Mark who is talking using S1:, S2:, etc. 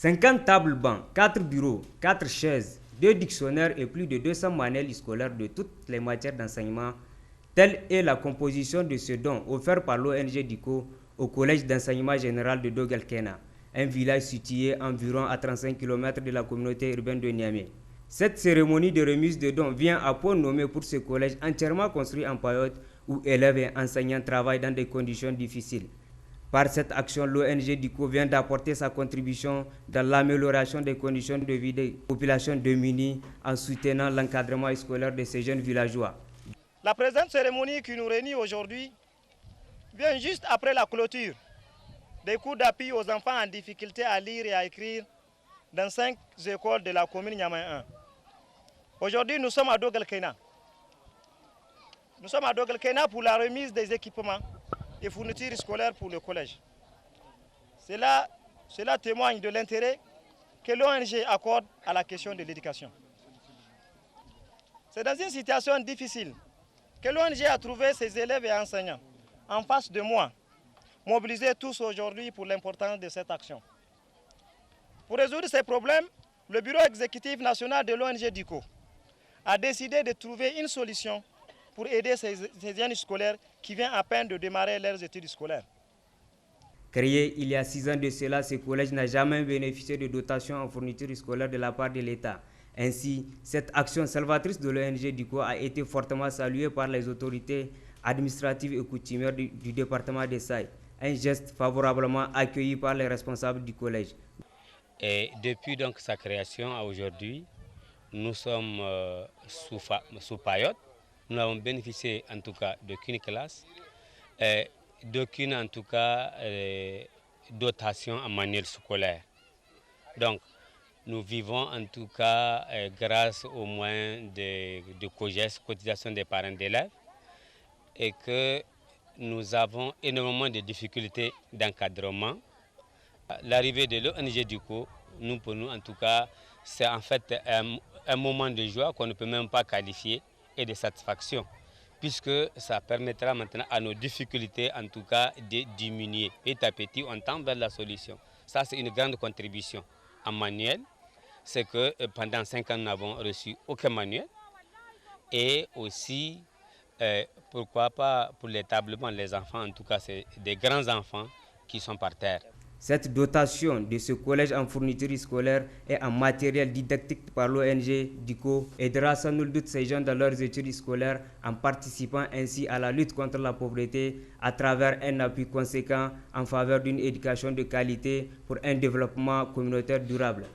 S1: 50 tables bancs, 4 bureaux, 4 chaises, 2 dictionnaires et plus de 200 manuels scolaires de toutes les matières d'enseignement. Telle est la composition de ce don offert par l'ONG DICO au Collège d'enseignement général de Dogelkena, un village situé environ à 35 km de la communauté urbaine de Niamey. Cette cérémonie de remise de dons vient à point nommé pour ce collège entièrement construit en paillotes où élèves et enseignants travaillent dans des conditions difficiles. Par cette action, l'ONG DICO vient d'apporter sa contribution dans l'amélioration des conditions de vie des populations démunies en soutenant l'encadrement scolaire de ces jeunes villageois.
S2: La présente cérémonie qui nous réunit aujourd'hui vient juste après la clôture des cours d'appui aux enfants en difficulté à lire et à écrire dans 5 écoles de la commune Niamey 1. Aujourd'hui, nous sommes à Dogelkena. Nous sommes à Dogelkena pour la remise des équipements et fournitures scolaires pour le collège. Cela témoigne de l'intérêt que l'ONG accorde à la question de l'éducation. C'est dans une situation difficile que l'ONG a trouvé ses élèves et enseignants en face de moi, mobilisés tous aujourd'hui pour l'importance de cette action. Pour résoudre ces problèmes, le bureau exécutif national de l'ONG DICO a décidé de trouver une solution pour aider ces jeunes scolaires qui viennent à peine de démarrer leurs études scolaires.
S1: Créé il y a 6 ans de cela, ce collège n'a jamais bénéficié de dotation en fourniture scolaire de la part de l'État. Ainsi, cette action salvatrice de l'ONG DICO a été fortement saluée par les autorités administratives et coutumières du département de Saï. Un geste favorablement accueilli par les responsables du collège.
S3: Et depuis donc sa création à aujourd'hui, nous sommes sous paillote. Nous n'avons bénéficié en tout cas d'aucune classe, d'aucune en tout cas dotation en manuel scolaire. Donc nous vivons en tout cas grâce aux moyens de COGES, cotisation des parents d'élèves, et que nous avons énormément de difficultés d'encadrement. L'arrivée de l'ONG DICO, pour nous en tout cas, c'est en fait un moment de joie qu'on ne peut même pas qualifier et de satisfaction, puisque ça permettra maintenant à nos difficultés en tout cas de diminuer. Petit à petit, on tend vers la solution. Ça, c'est une grande contribution. En manuel, c'est que pendant 5 ans, nous n'avons reçu aucun manuel. Et aussi, pourquoi pas pour l'établement, les enfants, en tout cas, c'est des grands enfants qui sont par terre.
S1: Cette dotation de ce collège en fourniture scolaire et en matériel didactique par l'ONG DICO aidera sans nul doute ces jeunes dans leurs études scolaires en participant ainsi à la lutte contre la pauvreté à travers un appui conséquent en faveur d'une éducation de qualité pour un développement communautaire durable.